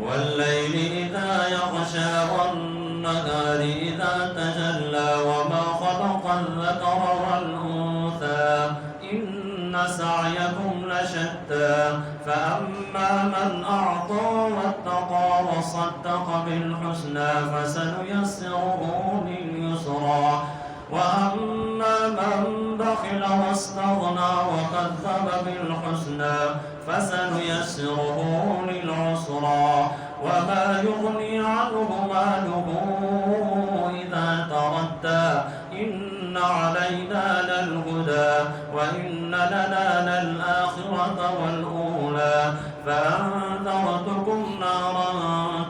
والليل إذا يغشى والنهار إذا تجلى وما خلق الذكر والأنثى إن سعيكم لشتى فأما من أعطى واتقى وصدق بالحسنى فسنيسره لليسرى وأما من بخل واستغنى وكذب بالحسنى فسنيسره للعسرى وما يغني عنه ماله إذا تردى إن علينا للهدى وإن لنا للآخرة والأولى فأنذرتكم نارا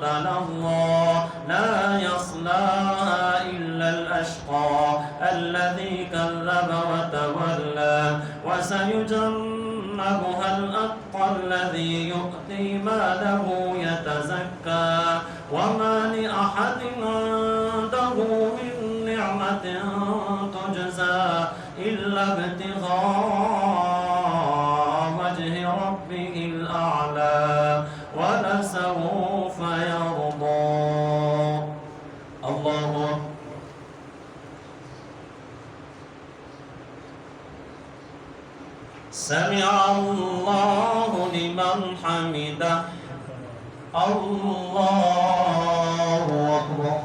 تلظى لا يصلاها إلا الأشقى الذي كذب وتولى وسيجنبها الأتقى الذي يؤتي ماله يتزكى وما لأحد عنده من نعمة تجزى إلا ابتغاء وجه ربه الأعلى ولسوف يرضى. الله أكبر. سمع الله لمن حمده. الله أكبر.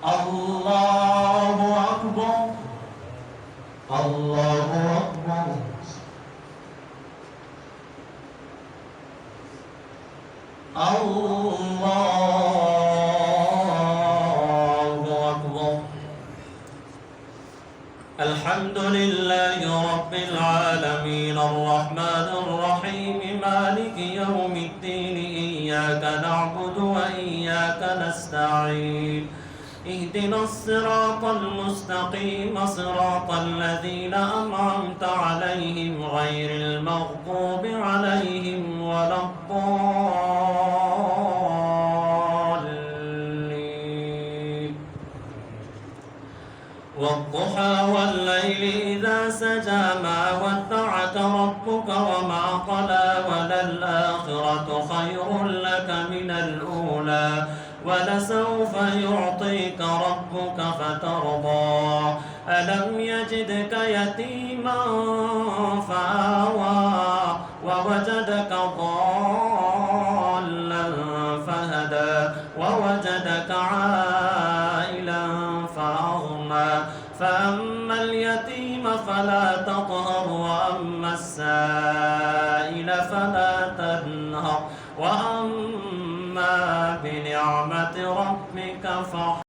الله أكبر. الله أكبر. الله أكبر. الحمد لله رب العالمين الرحمن الرحيم مالك يوم الدين إياك نعبد وإياك نستعين اهدنا الصراط المستقيم صراط الذين أنعمت عليهم غير المغضوب عليهم ولا الضالين والضحى والليل إذا سجى ما ودعك ربك وما قلى وللآخرة خير لك من الأولى ولسوف يعطيك ربك فترضى ألم يجدك يتيما فآوى ووجدك ضالا فهدى ووجدك عائلا فأغنى فأما اليتيم فلا تقهر وأما السائل فلا تنهر وأما بنعمة ربك فاحكم